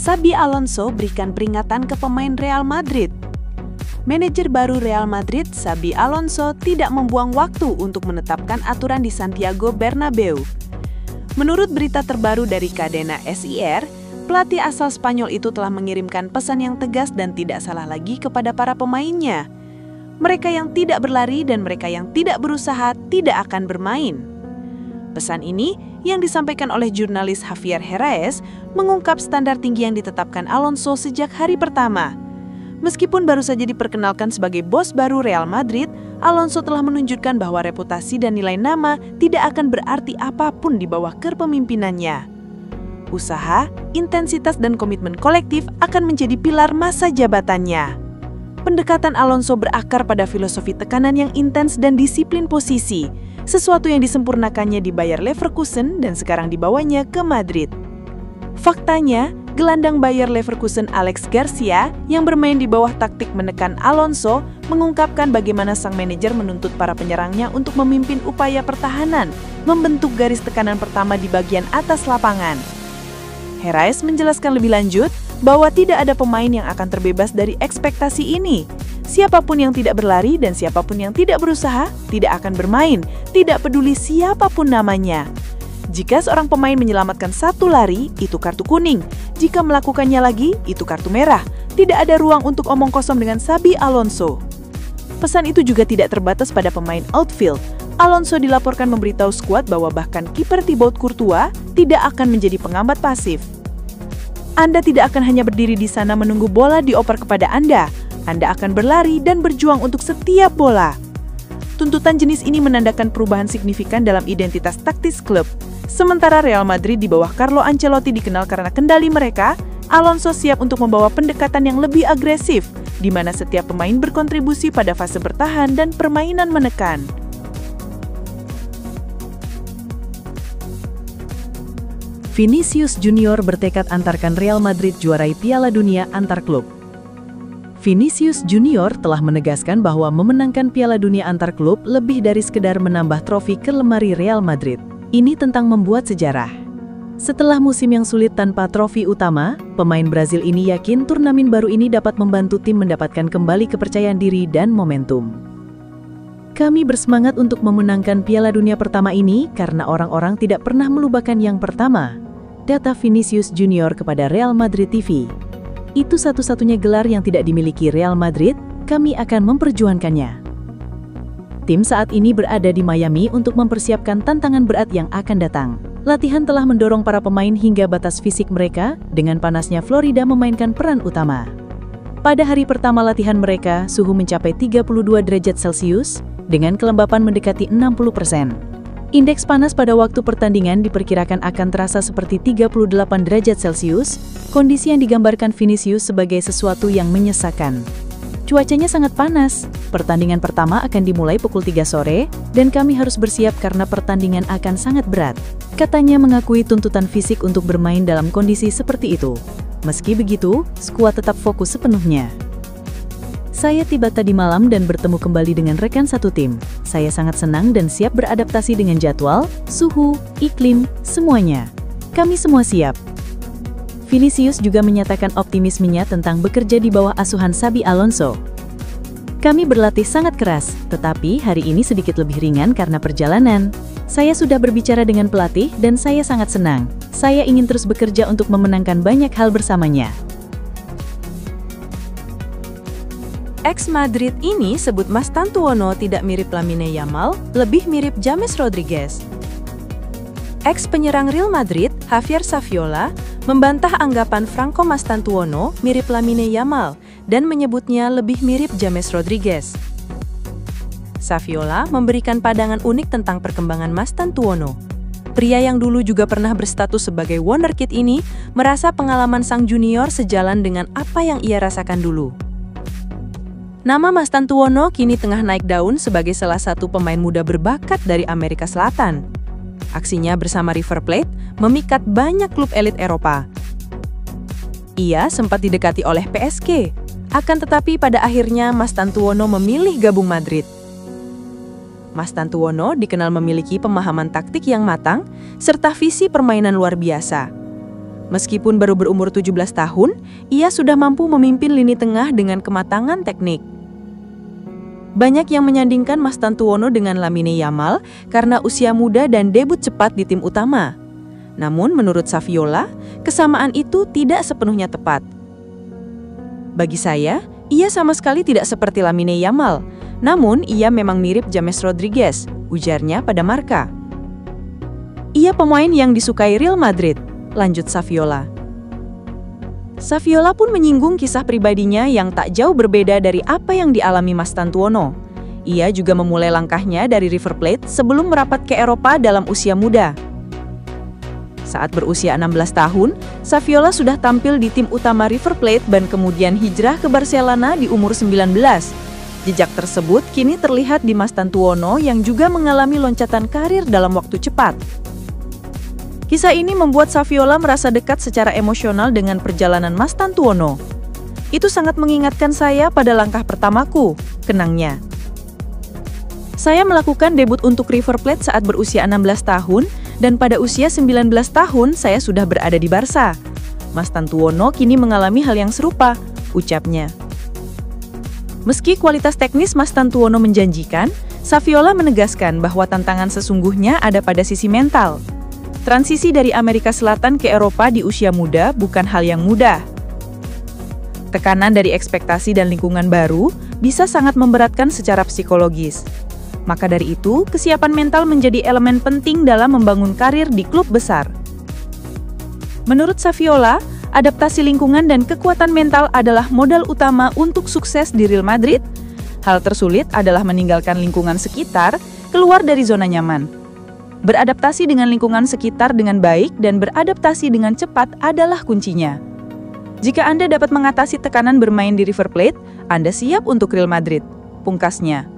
Xabi Alonso berikan peringatan ke pemain Real Madrid. Manajer baru Real Madrid, Xabi Alonso, tidak membuang waktu untuk menetapkan aturan di Santiago Bernabeu. Menurut berita terbaru dari Cadena SIR, pelatih asal Spanyol itu telah mengirimkan pesan yang tegas dan tidak salah lagi kepada para pemainnya. Mereka yang tidak berlari dan mereka yang tidak berusaha tidak akan bermain. Pesan ini yang disampaikan oleh jurnalis Javier Herrera mengungkap standar tinggi yang ditetapkan Alonso sejak hari pertama. Meskipun baru saja diperkenalkan sebagai bos baru Real Madrid, Alonso telah menunjukkan bahwa reputasi dan nilai nama tidak akan berarti apapun di bawah kepemimpinannya. Usaha, intensitas dan komitmen kolektif akan menjadi pilar masa jabatannya. Pendekatan Alonso berakar pada filosofi tekanan yang intens dan disiplin posisi, sesuatu yang disempurnakannya di Bayer Leverkusen dan sekarang dibawanya ke Madrid. Faktanya, gelandang Bayer Leverkusen Alex Garcia yang bermain di bawah taktik menekan Alonso mengungkapkan bagaimana sang manajer menuntut para penyerangnya untuk memimpin upaya pertahanan, membentuk garis tekanan pertama di bagian atas lapangan. Herrera menjelaskan lebih lanjut bahwa tidak ada pemain yang akan terbebas dari ekspektasi ini. Siapapun yang tidak berlari dan siapapun yang tidak berusaha tidak akan bermain, tidak peduli siapapun namanya. Jika seorang pemain menyelamatkan satu lari, itu kartu kuning. Jika melakukannya lagi, itu kartu merah. Tidak ada ruang untuk omong kosong dengan Xabi Alonso. Pesan itu juga tidak terbatas pada pemain outfield. Alonso dilaporkan memberitahu skuad bahwa bahkan kiper Thibaut Courtois tidak akan menjadi pengambat pasif. Anda tidak akan hanya berdiri di sana menunggu bola dioper kepada Anda. Anda akan berlari dan berjuang untuk setiap bola. Tuntutan jenis ini menandakan perubahan signifikan dalam identitas taktis klub. Sementara Real Madrid di bawah Carlo Ancelotti dikenal karena kendali mereka, Alonso siap untuk membawa pendekatan yang lebih agresif, di mana setiap pemain berkontribusi pada fase bertahan dan permainan menekan. Vinicius Junior bertekad antarkan Real Madrid juarai Piala Dunia antar klub. Vinicius Junior telah menegaskan bahwa memenangkan Piala Dunia antar klub lebih dari sekedar menambah trofi ke lemari Real Madrid. Ini tentang membuat sejarah. Setelah musim yang sulit tanpa trofi utama, pemain Brazil ini yakin turnamen baru ini dapat membantu tim mendapatkan kembali kepercayaan diri dan momentum. Kami bersemangat untuk memenangkan Piala Dunia pertama ini karena orang-orang tidak pernah melupakan yang pertama, data Vinicius Junior kepada Real Madrid TV. Itu satu-satunya gelar yang tidak dimiliki Real Madrid, kami akan memperjuangkannya. Tim saat ini berada di Miami untuk mempersiapkan tantangan berat yang akan datang. Latihan telah mendorong para pemain hingga batas fisik mereka, dengan panasnya Florida memainkan peran utama. Pada hari pertama latihan mereka, suhu mencapai 32 derajat Celcius, dengan kelembapan mendekati 60%. Indeks panas pada waktu pertandingan diperkirakan akan terasa seperti 38 derajat Celcius, kondisi yang digambarkan Vinicius sebagai sesuatu yang menyesakan. Cuacanya sangat panas. Pertandingan pertama akan dimulai pukul 3 sore, dan kami harus bersiap karena pertandingan akan sangat berat. Katanya mengakui tuntutan fisik untuk bermain dalam kondisi seperti itu. Meski begitu, skuad tetap fokus sepenuhnya. Saya tiba tadi malam dan bertemu kembali dengan rekan satu tim. Saya sangat senang dan siap beradaptasi dengan jadwal, suhu, iklim, semuanya. Kami semua siap. Vinicius juga menyatakan optimismenya tentang bekerja di bawah asuhan Xabi Alonso. Kami berlatih sangat keras, tetapi hari ini sedikit lebih ringan karena perjalanan. Saya sudah berbicara dengan pelatih dan saya sangat senang. Saya ingin terus bekerja untuk memenangkan banyak hal bersamanya. Ex-Madrid ini sebut Mas Tantuono tidak mirip Lamine Yamal, lebih mirip James Rodriguez. Ex-penyerang Real Madrid, Javier Saviola, membantah anggapan Franco Mastantuono mirip Lamine Yamal dan menyebutnya lebih mirip James Rodriguez. Saviola memberikan pandangan unik tentang perkembangan Mastantuono. Pria yang dulu juga pernah berstatus sebagai wonderkid ini merasa pengalaman sang junior sejalan dengan apa yang ia rasakan dulu. Nama Mastantuono kini tengah naik daun sebagai salah satu pemain muda berbakat dari Amerika Selatan. Aksinya bersama River Plate memikat banyak klub elit Eropa. Ia sempat didekati oleh PSG, akan tetapi pada akhirnya Mastantuono memilih gabung Madrid. Mastantuono dikenal memiliki pemahaman taktik yang matang serta visi permainan luar biasa. Meskipun baru berumur 17 tahun, ia sudah mampu memimpin lini tengah dengan kematangan teknik. Banyak yang menyandingkan Mastantuono dengan Lamine Yamal karena usia muda dan debut cepat di tim utama. Namun menurut Saviola, kesamaan itu tidak sepenuhnya tepat. Bagi saya, ia sama sekali tidak seperti Lamine Yamal, namun ia memang mirip James Rodriguez, ujarnya pada Marca. Ia pemain yang disukai Real Madrid, lanjut Saviola. Saviola pun menyinggung kisah pribadinya yang tak jauh berbeda dari apa yang dialami Mastantuono. Ia juga memulai langkahnya dari River Plate sebelum merapat ke Eropa dalam usia muda. Saat berusia 16 tahun, Saviola sudah tampil di tim utama River Plate dan kemudian hijrah ke Barcelona di umur 19. Jejak tersebut kini terlihat di Mastantuono yang juga mengalami loncatan karir dalam waktu cepat. Kisah ini membuat Saviola merasa dekat secara emosional dengan perjalanan Mastantuono. Itu sangat mengingatkan saya pada langkah pertamaku, kenangnya. Saya melakukan debut untuk River Plate saat berusia 16 tahun, dan pada usia 19 tahun saya sudah berada di Barca. Mastantuono kini mengalami hal yang serupa, ucapnya. Meski kualitas teknis Mastantuono menjanjikan, Saviola menegaskan bahwa tantangan sesungguhnya ada pada sisi mental. Transisi dari Amerika Selatan ke Eropa di usia muda bukan hal yang mudah. Tekanan dari ekspektasi dan lingkungan baru bisa sangat memberatkan secara psikologis. Maka dari itu, kesiapan mental menjadi elemen penting dalam membangun karir di klub besar. Menurut Saviola, adaptasi lingkungan dan kekuatan mental adalah modal utama untuk sukses di Real Madrid. Hal tersulit adalah meninggalkan lingkungan sekitar, keluar dari zona nyaman. Beradaptasi dengan lingkungan sekitar dengan baik dan beradaptasi dengan cepat adalah kuncinya. Jika Anda dapat mengatasi tekanan bermain di River Plate, Anda siap untuk Real Madrid, pungkasnya.